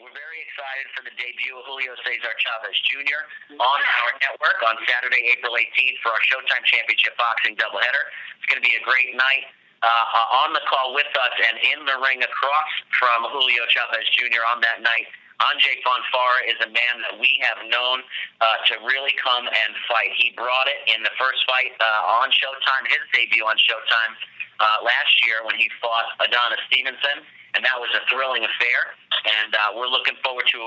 We're very excited for the debut of Julio Cesar Chavez Jr. on our network on Saturday, April 18th for our Showtime Championship Boxing doubleheader. It's going to be a great night. On the call with us and in the ring across from Julio Chavez Jr. on that night, Andrzej Fonfara is a man that we have known to really come and fight. He brought it in the first fight on Showtime, his debut on Showtime last year when he fought Adonis Stevenson, and that was a thrilling affair. And we're looking forward to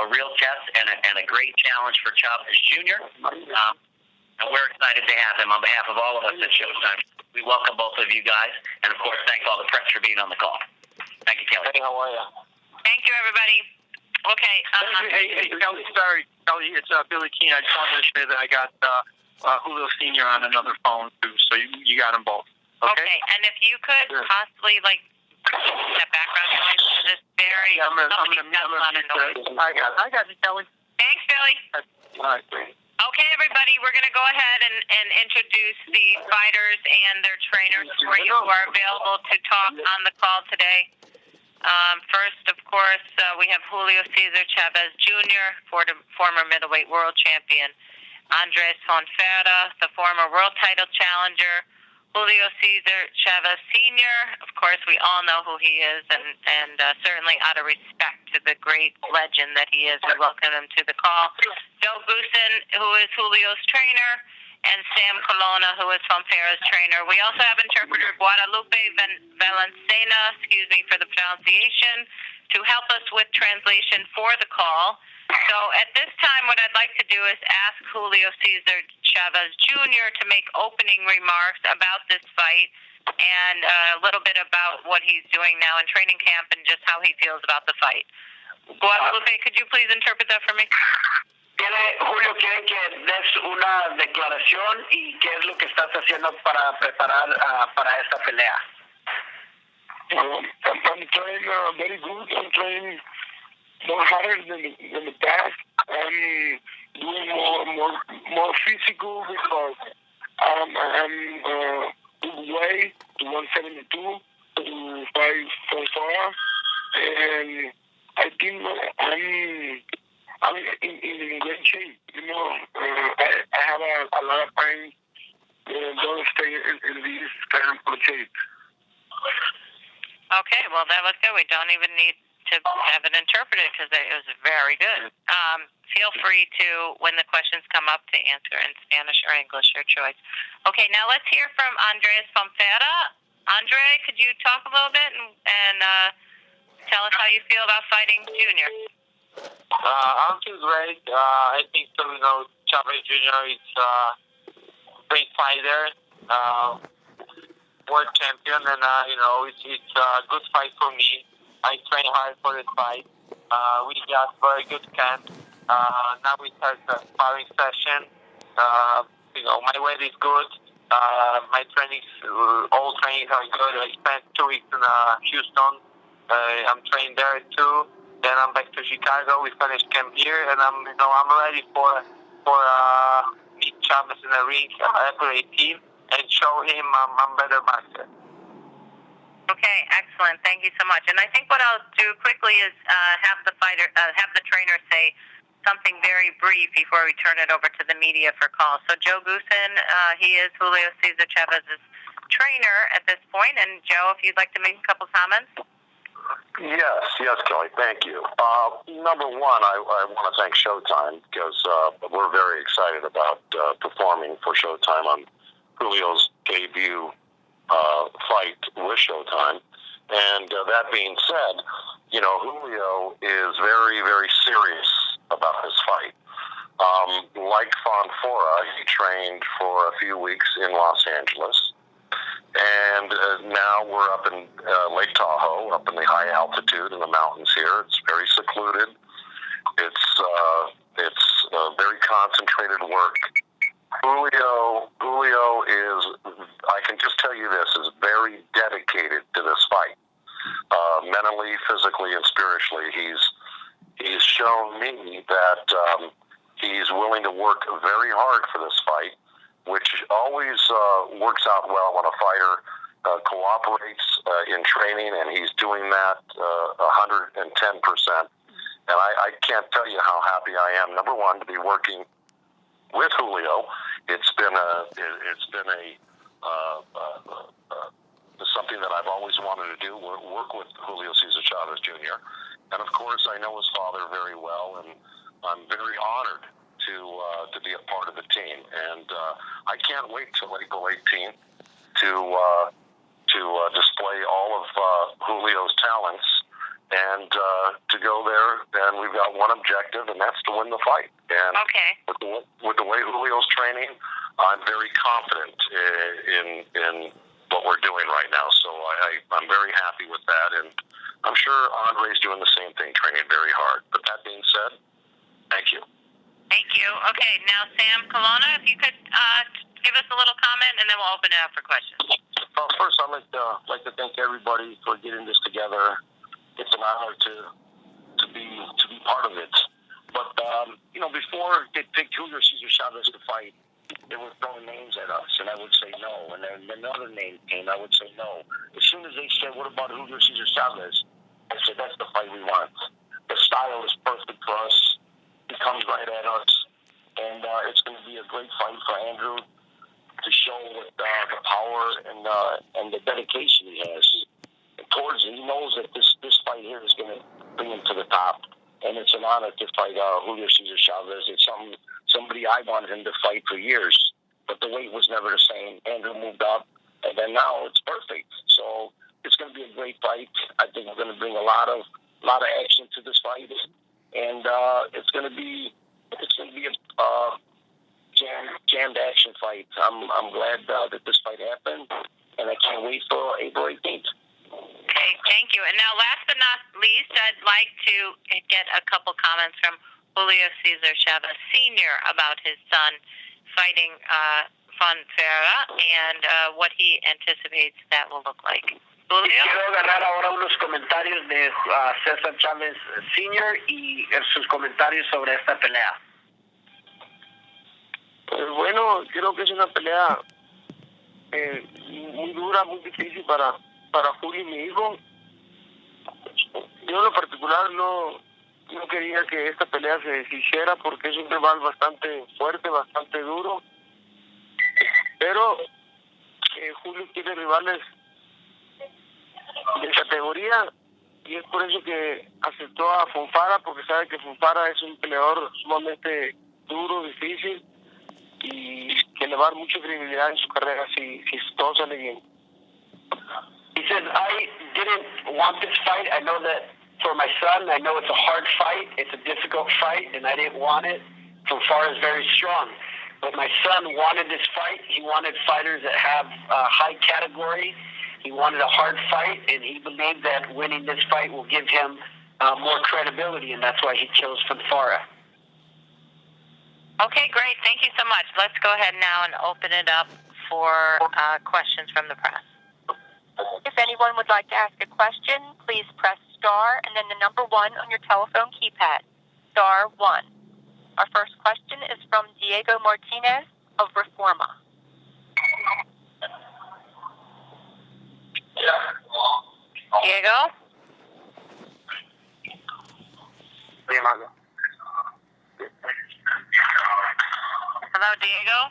a real test and a great challenge for Chavez Jr. And we're excited to have him on behalf of all of us at Showtime. We welcome both of you guys, and of course, thank all the press for being on the call. Thank you, Kelly. Hey, how are you? Thank you, everybody. Okay. Hey, Kelly, sorry, Kelly, it's Billy Keene. I just wanted to say that I got Julio Sr. on another phone, too, so you got them both. Okay, and if you could possibly, that background noise to this very... Yeah, I'm gonna I got you, Kelly. Thanks, Billy. All right, great. Okay, everybody, we're going to go ahead and introduce the fighters and their trainers for you who are available to talk on the call today. First, of course, we have Julio Cesar Chavez Jr., former middleweight world champion. Andrzej Fonfara, the former world title challenger. Julio Cesar Chavez Sr., of course, we all know who he is, and certainly out of respect to the great legend that he is, we welcome him to the call. Joe Goosen, who is Julio's trainer, and Sam Colonna, who is Fonfara's trainer. We also have interpreter Guadalupe Valencena, excuse me for the pronunciation, to help us with translation for the call. So at this time, what I'd like to do is ask Julio Cesar Chavez Jr. to make opening remarks about this fight and a little bit about what he's doing now in training camp and just how he feels about the fight. Guadalupe, could you please interpret that for me? Julio, quiere que des una declaración y qué es lo que estás haciendo para preparar para esta pelea. I'm trying very good. I'm trying more harder than the past. I'm doing more physical because I'm way to 172 to fight Fonfara, and I think I'm in great shape. I have a lot of time. Don't stay in this kind of shape. Okay, well, that was good. We don't even need to have it interpreted because it was very good. Feel free to, when the questions come up, to answer in Spanish or English, your choice. Okay, now let's hear from Andrzej Fonfara. Andre, could you talk a little bit and tell us how you feel about fighting Junior? I'm feeling great. I think Chavez Jr. is a great fighter, world champion, and it's a good fight for me. I train hard for this fight. We got very good camp. Now we start the sparring session. My weight is good. My trainings, all trainings are good. I spent 2 weeks in Houston. I'm trained there too. Then I'm back to Chicago. We finished camp here, and I'm ready for meet Chavez in the ring April 18th and show him I'm better boxer. Okay, excellent. Thank you so much. And I think what I'll do quickly is have the trainer say something very brief before we turn it over to the media for calls. So Joe Goosen, he is Julio Cesar Chavez's trainer at this point. And Joe, if you'd like to make a couple comments. Yes, Kelly. Thank you. Number one, I want to thank Showtime because we're very excited about performing for Showtime on Julio's debut fight with Showtime. And that being said, Julio is very, very serious about his fight. Like Fonfara, he trained for a few weeks in Los Angeles. And now we're up in Lake Tahoe, up in the high altitude in the mountains here. It's very secluded. It's very concentrated work. Julio is, I can just tell you this, is very dedicated to this fight. Mentally, physically, and spiritually, he's shown me that he's willing to work very hard for this fight, which always works out well when a fighter cooperates in training, and he's doing that 110%. And I can't tell you how happy I am, number one, to be working with Julio. It's been something that I've always wanted to do, work with Julio Cesar Chavez Jr. And of course, I know his father very well, and I'm very honored to be a part of the team. And I can't wait till April 18th to display all of Julio's talents and to go there. And we've got one objective, and that's to win the fight. And with the way Julio's training, I'm very confident in what we're doing right now. So I'm very happy with that, and I'm sure Andre's doing the same thing, training very hard. But that being said, thank you. Thank you. Okay, now Sam Colonna, if you could give us a little comment, and then we'll open it up for questions. Well, first, I'd like to thank everybody for getting this together. It's an honor to be part of it. But before they picked Julio Cesar Chavez to fight, they were throwing names at us, and I would say no. And then another name came, I would say no. As soon as they said, "What about Julio Cesar Chavez?" I said, "That's the fight we want. The style is perfect for us. He comes right at us, and it's going to be a great fight for Andrew to show what the power and the dedication he has towards it. He knows that this fight here is going to bring him to the top, and it's an honor to fight Julio Cesar Chavez. It's somebody I wanted him to fight for years, but the weight was never the same. Andrew moved up, and then now it's perfect. So it's going to be a great fight. I think we're going to bring a lot of action to this fight, and it's going to be a jammed action fight. I'm glad that this fight happened, and I can't wait for April 18th. Okay, thank you. And now, last but not least, I'd like to get a couple comments from Julio Cesar Chavez Sr. about his son fighting Fonfara and what he anticipates that will look like. Julio? Quiero agarrar ahora unos comentarios de César Chávez Sr. y sus comentarios sobre esta pelea. Pues bueno, creo que es una pelea muy dura, muy difícil para Julio y mi hijo. Yo en lo particular no quería que esta pelea se hiciera porque es un rival bastante fuerte, bastante duro. Pero Julio tiene rivales de categoría y es por eso que aceptó a Fonfara, porque sabe que Fonfara es un peleador sumamente duro, difícil y que le va a dar mucha credibilidad en su carrera si todo sale bien. He says, I didn't want this fight. I know that for my son, I know it's a hard fight. It's a difficult fight, and I didn't want it. Fonfara is very strong. But my son wanted this fight. He wanted fighters that have high category. He wanted a hard fight, and he believed that winning this fight will give him more credibility, and that's why he chose Fonfara. Okay, great. Thank you so much. Let's go ahead now and open it up for questions from the press. If anyone would like to ask a question, please press star and then the number 1 on your telephone keypad. Star 1. Our first question is from Diego Martinez of Reforma. Diego? Hello, Diego?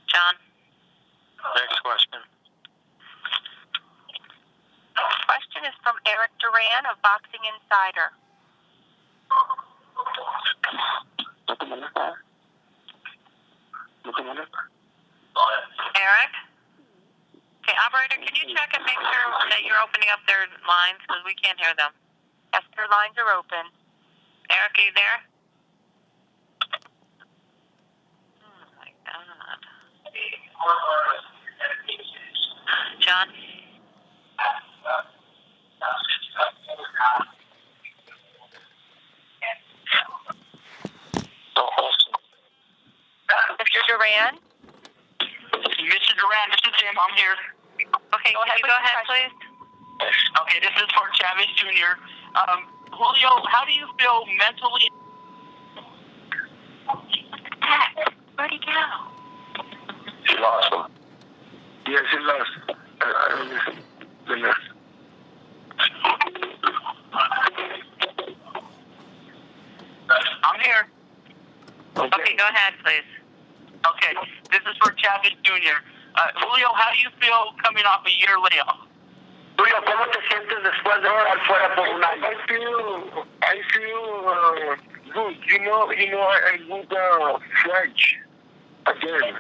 John? Next question. Question is from Eric Duran of Boxing Insider. Eric? Okay, operator, can you check and make sure that you're opening up their lines because we can't hear them? Yes, their lines are open. Eric, are you there? Oh, my God. John? Mr. Duran? Mr. Duran, this is Tim. I'm here. Okay, Go ahead, can you go ahead, please? Okay, this is for Chavez Jr. Julio, how do you feel mentally? heck? Where'd he go? He lost him. Yes, he lost. I don't listen. The last. I'm here. Okay, go ahead, please. Okay, this is for Chavez Jr. Julio, how do you feel coming off a year layoff? Julio, ¿cómo te sientes después de estar fuera por un año? I feel good. I would French again.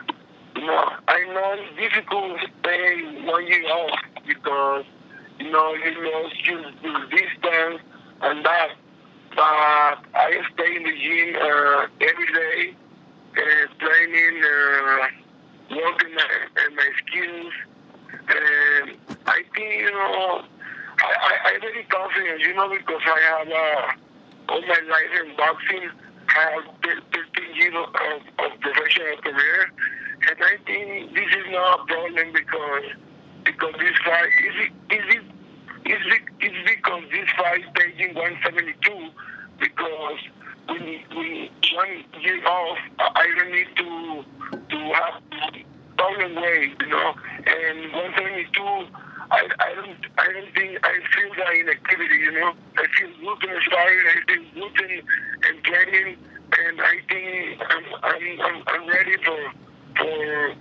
I know it's difficult to stay 1 year off because you lost your distance and that. But I stay in the gym every day, training, working my skills. And I think, I'm very confident, because I have all my life in boxing. I have 13 years of professional career. And I think this is not a problem because this fight it's because this fight staging 172 because we 1 year off. I don't need to have problem weight, and 172. I don't think I feel that inactivity, I feel good in sparring, I feel good in training, and I think I'm ready for and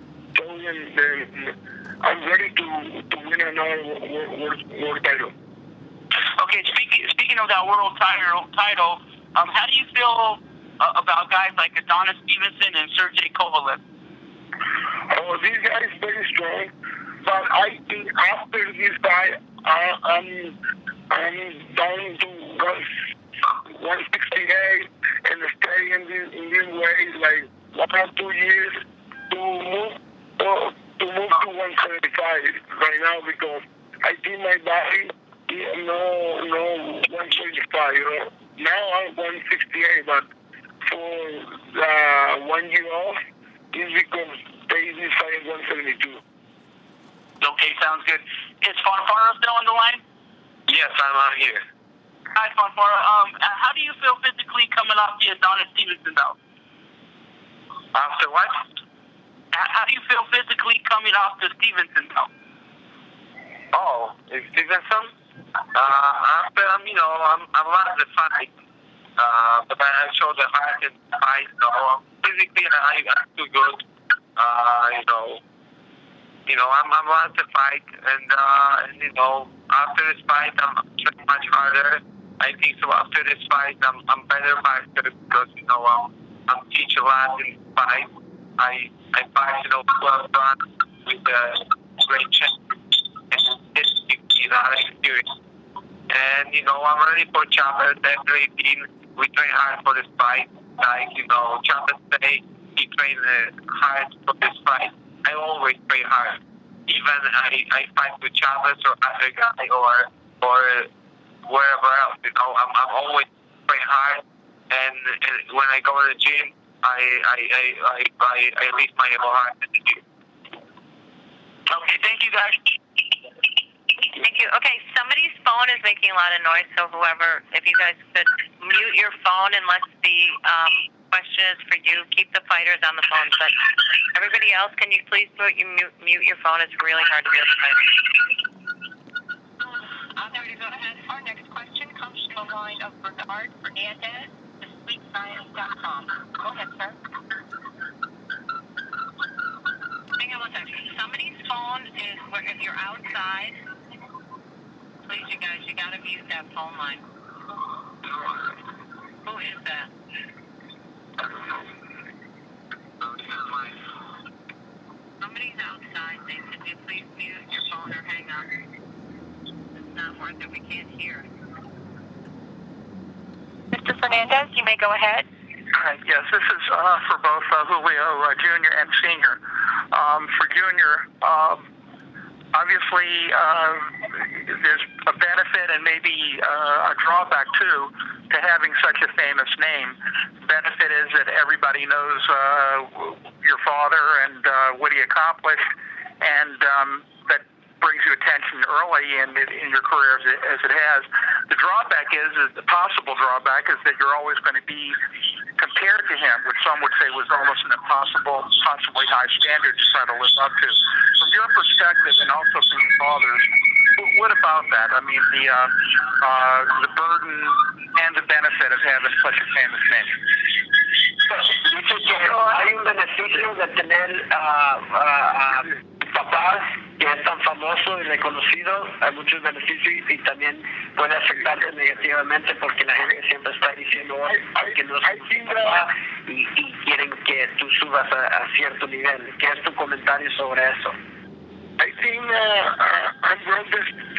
I'm ready to win another world title. Okay, speaking of that world title, how do you feel about guys like Adonis Stevenson and Sergey Kovalev? Oh, these guys very strong, but I think after this fight, I'm down to 168 and stay in this way like 1 or 2 years to move to 175 right now because I think my body no 175. Now I'm 168, but for 1 year off, it's because they decided 172. Okay, sounds good. Is Fonfara still on the line? Yes, I'm out here. Hi, Fonfara. How do you feel physically coming off the Adonis Stevenson bout? After what? How do you feel physically coming off the Stevenson bout? Oh, Stevenson? After I'm lost the fight. But I showed the heart and fight. So physically, I'm too good. I'm lost the fight, and after this fight, I'm trying much harder. I think so. After this fight, I'm better fighter because I'm teach a lot in fight. I fight 12 rounds with a great champ, and this gives me a lot of experience. And I'm ready for Chavez after 18. We train hard for this fight. Like Chavez say he trained hard for this fight. I always train hard. Even I fight with Chavez or other guy or wherever else. I'm always train hard. And when I go to the gym, I leave my heart in the gym. Okay, thank you guys. Thank you. Okay, somebody's phone is making a lot of noise, so whoever, if you guys could mute your phone unless the question is for you, keep the fighters on the phone. But everybody else, can you please mute your phone? It's really hard to hear the fighters. I'm ready to go ahead. Our next question comes from the line of Bernard Fernandez, thesweetscience.com. Go ahead, sir. Hang on one second. Somebody's phone is, if you're outside, please, you guys, you got to mute that phone line. Who is that? Somebody's outside. They said, "You please mute your phone or hang up. It's not worth it. We can't hear." Mr. Fernandez, you may go ahead. Yes, this is for both Julio Jr. and Senior. For Junior, obviously there's a benefit and maybe a drawback too to having such a famous name. The benefit is that everybody knows your father and what he accomplished, and that brings you attention early in your career as it has. The drawback the possible drawback is that you're always going to be compared to him, which some would say was almost an impossible, possibly high standard to try to live up to. From your perspective, and also from your father's, what about that? I mean, the burden and the benefit of having such a famous name. Dice que hay un beneficio de tener papás que es tan famoso y reconocido, hay muchos beneficios y también puede afectarte negativamente porque la gente siempre está diciendo que no es tu papá y quieren que tú subas a cierto nivel. ¿Qué es tu comentario sobre eso? I think I'm well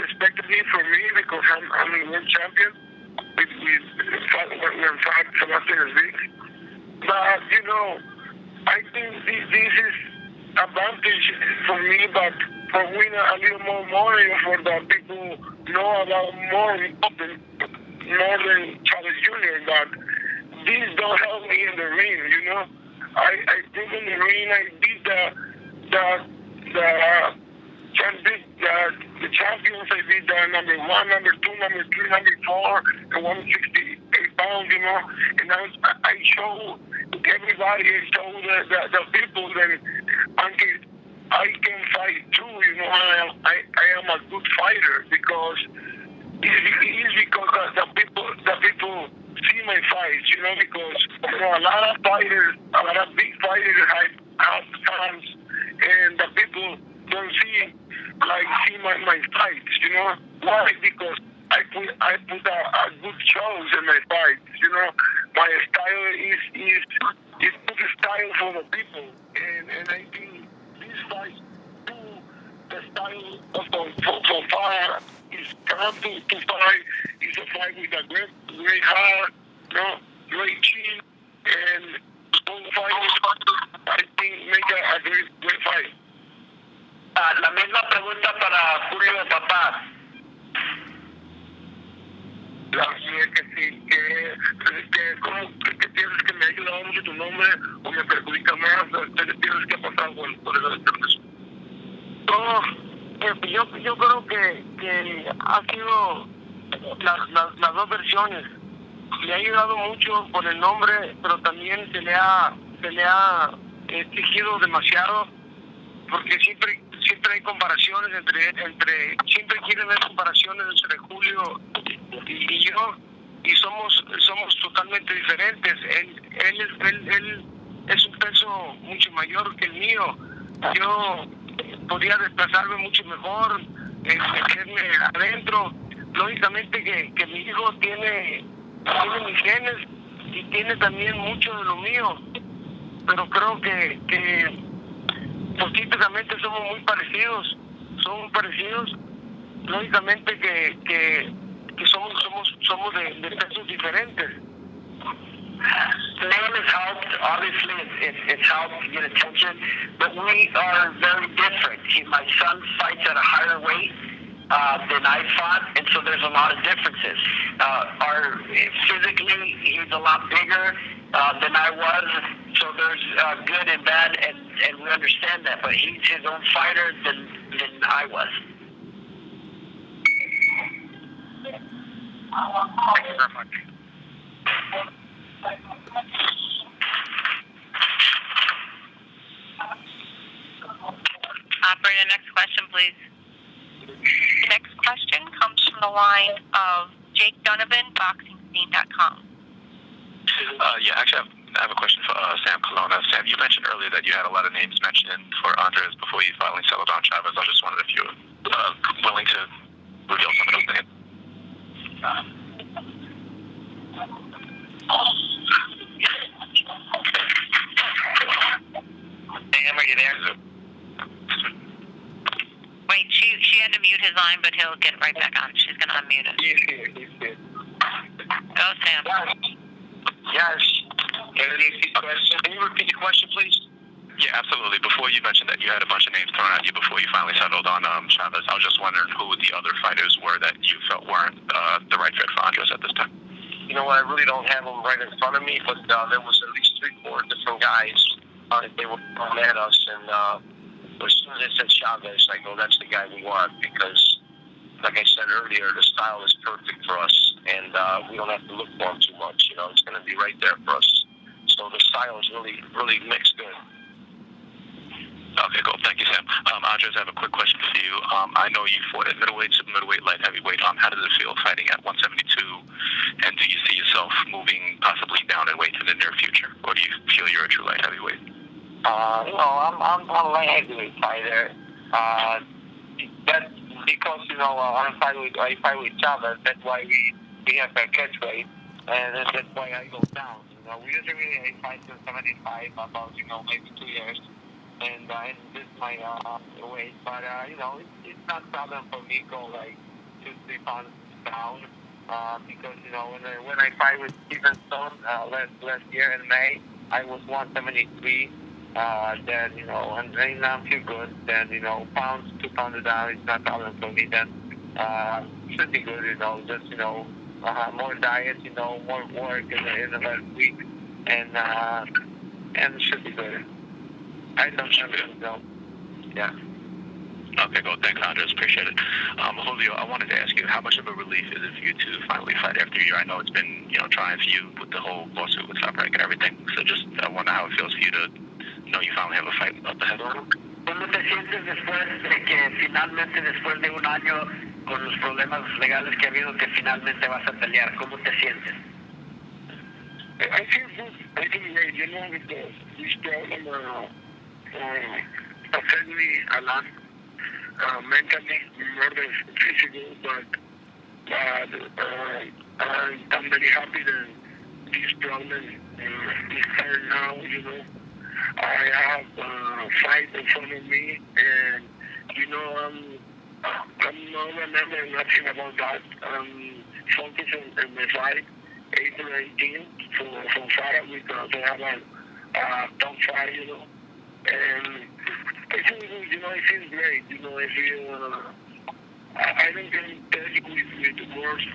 respected for me because I'm a world champion when Sebastian is big. But, you know, I think this is advantage for me, but for winning a little more money for the people know about more than Chavez Jr. But this don't help me in the ring, you know. I think in the ring I beat the champions. I beat the number 1, number 2, number 3, number 4, and 168 pounds, you know. And I show everybody, I show the people that I can fight too, you know. I am a good fighter because it's because the people see my fights, you know, because you know, a lot of big fighters have fans, and the people don't see my fights, you know. Why? Because I put a good shows in my fights, you know. My style is good style for the people, and I think this fight too, the style of Fonfara is come to fight. It's a fight with a great heart, you know, great chin, and all fighters I think make a great fight. La misma pregunta para Julio, papá. Que sí, que piensas que me ha ayudado mucho tu nombre o me perjudica más, ¿qué piensas que ha pasado por eso? No, yo creo que ha sido las dos versiones. Le ha ayudado mucho por el nombre, pero también se le ha exigido demasiado, porque siempre hay comparaciones siempre quieren ver comparaciones entre Julio y yo, y somos totalmente diferentes. Él es un peso mucho mayor que el mío. Yo podía desplazarme mucho mejor, meterme adentro. Lógicamente que mi hijo tiene mis genes y tiene también mucho de lo mío, pero creo que pues típicamente somos muy parecidos. Lógicamente que somos de pesos diferentes. The name has helped. Obviously, it's helped to get attention, but we are very different. My son fights at a higher weight than I fought, and so there's a lot of differences. Physically, he's a lot bigger than I was, so there's good and bad, and we understand that. But he's his own fighter than I was. Thank you very much. Operator, next question, please. The next question comes from the line of Jake Donovan, BoxingScene.com. Yeah, actually, I have a question for Sam Colonna. Sam, you mentioned earlier that you had a lot of names mentioned for Andres before you finally settled on Chavez. I just wondered if you were willing to reveal some of those names. Sam, are you there? Wait, she had to mute his line, but he'll get right back on. She's going to unmute it. He's here. Go, Sam. Yes. Can Can you repeat your question, please? Yeah, absolutely. Before you mentioned that you had a bunch of names thrown at you before you finally settled on Chavez, I was just wondering who the other fighters were that you felt weren't the right fit for Andres at this time. You know what, I really don't have them right in front of me, but there was at least 3-4 different guys. They were at us, and as soon as they said Chavez, I go, that's the guy we want, because, like I said earlier, the style is perfect for us, and we don't have to look for him too much. You know, it's going to be right there for us. So so the styles really mix good. Okay, cool. Thank you, Sam. Andres, I have a quick question for you. I know you fought at middleweight, super middleweight, light heavyweight. How does it feel fighting at 172? And do you see yourself moving possibly down in weight in the near future, or do you feel you're a true light heavyweight? I'm a light heavyweight fighter. That's because I fight with Chavez. That's why we have a catchweight, and that's why I go down. Usually I fight to 75 about maybe 2 years. And this is my weight, but it's not a problem for me to go like 2-3 pounds down, because when I fight with Stephen Stone last year in May, I was 173. Then and I feel good. Then 2 pounds down is not a problem for me. Then should be good. Just more diet, more work in the last week, and should be good. I don't know. Yeah. Okay, cool. Thanks, Andres. Appreciate it. Julio, I wanted to ask you, how much of a relief is it for you to finally fight after a year? I know it's been, trying for you with the whole lawsuit with Top Rank and everything. So I wonder how it feels for you to know you finally have a fight up ahead. ¿Cómo te sientes después de que finalmente, después de un año con los problemas legales que ha habido, que finalmente vas a pelear? ¿Cómo te sientes? I feel good. I feel great, because this problem affect me a lot, mentally, more than physical, but I'm very happy that this problem is started now, I have a fight in front of me, and, I'm not remembering nothing about that. I'm focused on my fight, April 18th, for Fonfara, because they have a top fight, and I feel good, I feel great, I feel, I don't can tell you with words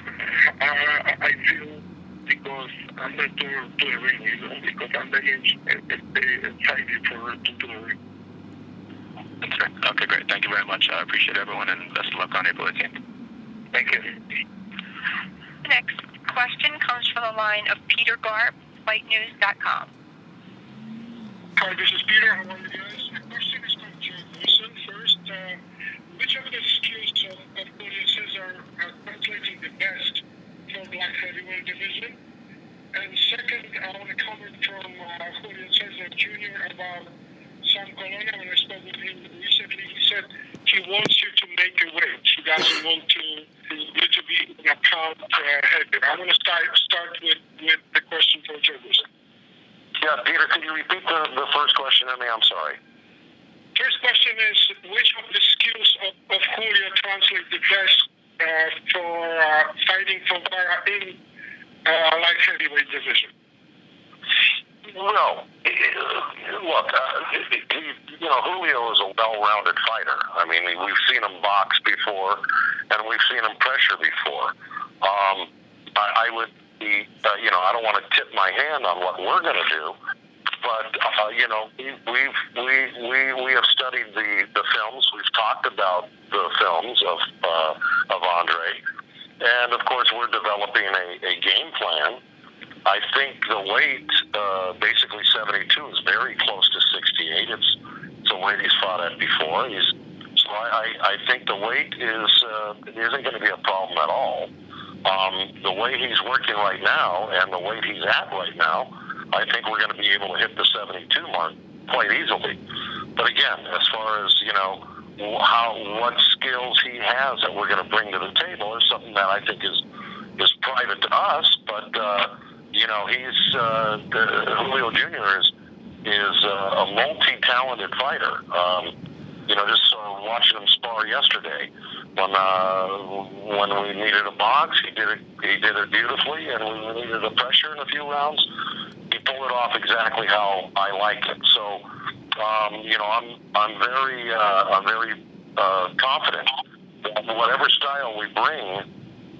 I feel, because I'm not to the ring, because I'm very excited to the ring. Okay, great. Thank you very much. I appreciate everyone, and best of luck on April 18th. Thank you. The next question comes from the line of Peter Garp, FightNews.com. Hi, this is Peter. How are you guys? My question is from Joe Wilson. First, which of the skills of Julio Cesar are translating the best for black heavyweight division? And second, I want to comment from Julio Cesar Jr. about Sam Colonna. When I spoke with him recently, he said he wants you to make a weight. He doesn't want you to be an account header. I want to start with the question for Joe Wilson. Yeah, Peter, could you repeat the first question to me? I'm sorry. First question is, which of the skills of Julio translate the best for fighting Fonfara in light heavyweight division? Well, look, Julio is a well-rounded fighter. I mean, we've seen him box before, and we've seen him pressure before. I would be, I don't want to tip my hand on what we're going to do, but we have studied the films. We've talked about the films of Andre, and of course we're developing a game plan. I think the weight, basically 72, is very close to 68. It's a weight he's fought at before. So I think the weight isn't going to be a problem at all. The way he's working right now and the weight he's at right now, I think we're going to be able to hit the 72 mark quite easily. But again, as far as, what skills he has that we're going to bring to the table is something that I think is private to us. But, Julio Jr. is a multi-talented fighter. Just watching him spar yesterday, when we needed a box, he did it beautifully, and when we needed a pressure in a few rounds, he pulled it off exactly how I like it. So, I'm very confident that whatever style we bring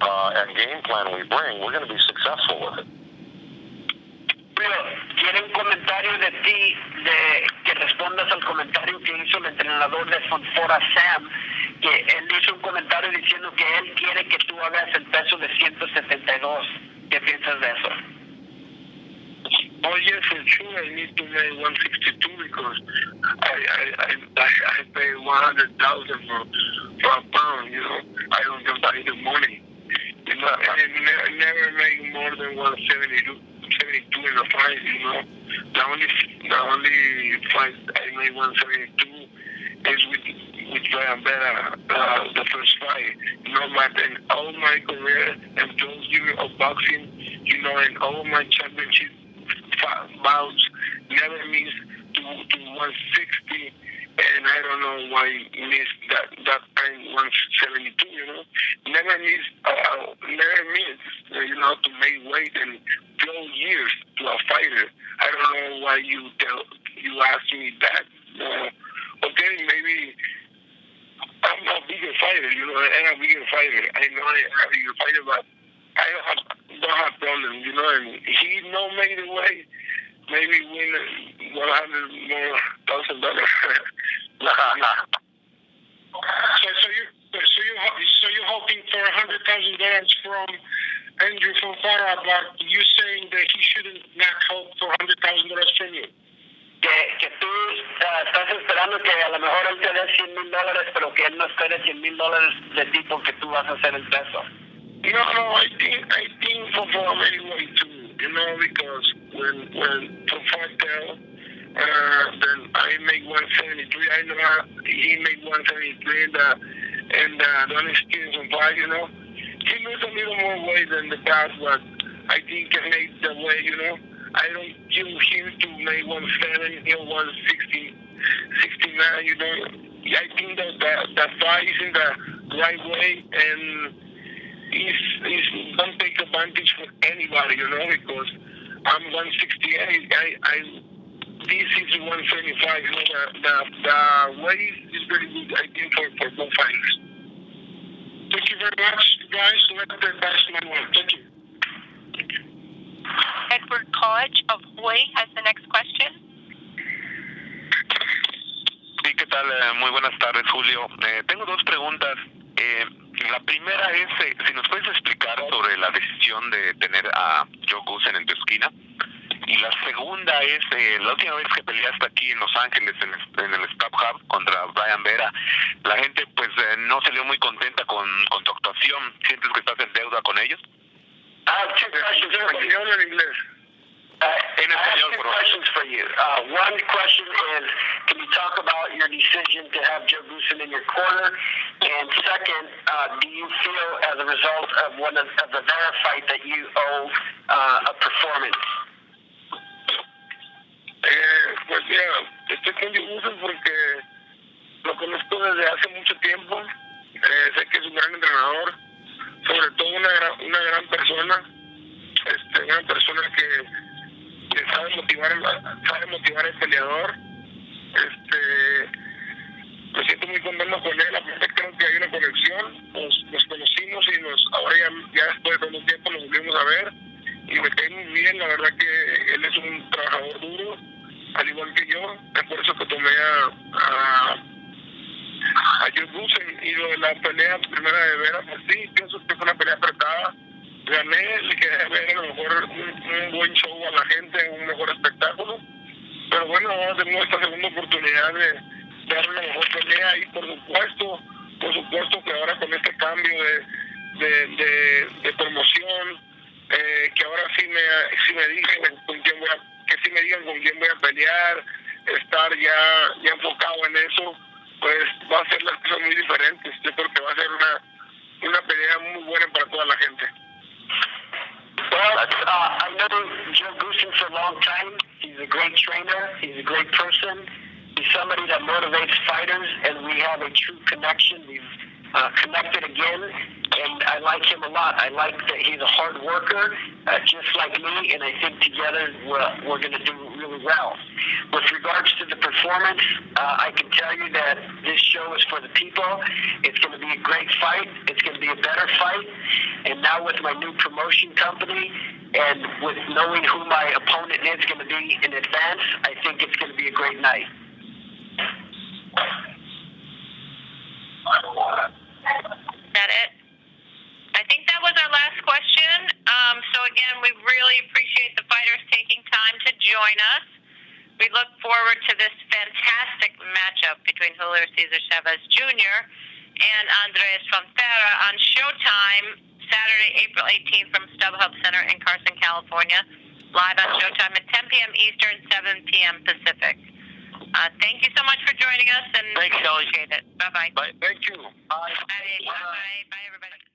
and game plan we bring, we're going to be successful with it. Quiero un comentario de ti, que respondas al comentario que hizo el entrenador de Fonfara, Sam, que él hizo un comentario diciendo que él quiere que tú hagas el peso de 172. ¿Qué piensas de eso? Oh yes, for sure. I need to make 162 because I pay 100,000 for a pound. You know, I don't get by the money. You know, I never make more than 172 in a fight. You know, the only fight I made 172 is with Brian Vera, the first fight. You know, but in all my career and 12 years of boxing, you know, and all my championship bouts never missed to 160, and I don't know why he missed that time 172. You know, never missed, you know, to make weight in 12 years to a fighter. I don't know why you asked me that. Okay, maybe I'm a bigger fighter, you know, and a bigger fighter. I know I'm a bigger fighter, but I don't have problems, you know, and he no made the way, maybe win $100,000 more. So you're hoping for $100,000 from Andrzej Fonfara, but you saying that he shouldn't not hope for $100,000 from you. Que tú estás esperando que a lo mejor él te dé $100,000, pero que él no espere $100,000 de ti porque tú vas a hacer el peso. No, I think Fonfara made it way too, you know, because when Fonfara tell, then I make 173. I know he made 173, and the only experience Fonfara, you know, he lose a little more weight than the past, but I think he made the way, you know. I don't give him to make 170 or 160, 69, you know. I think that fight is in the right way, and he's don't take advantage for anybody, you know, because I'm 168. This is 175, you know. The weight is very good, I think, for both fighters. Thank you very much, guys. Let the best man win. Thank you. Edward College of Hawaii has the next question. Sí, ¿qué tal? Muy buenas tardes, Julio. Tengo dos preguntas. La primera es, si nos puedes explicar sobre la decisión de tener a Joe Goossen en tu esquina. Y la segunda es, la última vez que peleaste aquí en Los Ángeles, en el Stop Hub contra Brian Vera, la gente pues no salió muy contenta con tu actuación. ¿Sientes que estás en deuda con ellos? I have two questions for you. I have two questions for you. One question is, can you talk about your decision to have Joe Goossen in your corner? And second, do you feel as a result of the Vera fight that you owe a performance? Pues mira, estoy con Joe Goossen porque lo conozco desde hace mucho tiempo. Sé que es un gran entrenador, sobre todo una gran persona, una persona que sabe motivar al peleador. Me siento muy contento con él, aparte creo que hay una conexión, nos conocimos y ahora ya después de un tiempo nos volvimos a ver y me cae muy bien. La verdad que él es un trabajador duro, al igual que yo. Es por eso que tomé a Joe Goossen. Y lo de la pelea primera de Vera, pues sí, pienso que fue una pelea apretada. Gané, le quería ver a lo mejor un buen show a la gente, un mejor espectáculo. Pero bueno, ahora tenemos esta segunda oportunidad de darle una mejor pelea y por supuesto que ahora con este cambio de promoción, que ahora sí me digan con quién voy a pelear, estar ya enfocado en eso, pues va a ser las cosas muy diferentes. Yo creo que va a ser una pelea muy buena para toda la gente. Well, I know Joe Goossen for a long time. He's a great trainer. He's a great person. He's somebody that motivates fighters, and we have a true connection. We've connected again, and I like him a lot. I like that he's a hard worker, just like me, and I think together we're going to do really well. With regards to the performance, I can tell you that this show is for the people. It's going to be a great fight. It's going to be a better fight. And now with my new promotion company and with knowing who my opponent is going to be in advance, I think it's going to be a great night. Is that it? I think that was our last question. So again, we really appreciate the fighters taking time to join us. We look forward to this fantastic matchup between Julio Cesar Chavez Jr. and Andrzej Fonfara on Showtime, Saturday, April 18th from StubHub Center in Carson, California. Live on Showtime at 10 p.m. Eastern, 7 p.m. Pacific. Thank you so much for joining us, and Thanks, Kelly. appreciate it. Bye-bye. Bye. Thank you. Bye. Bye, everybody.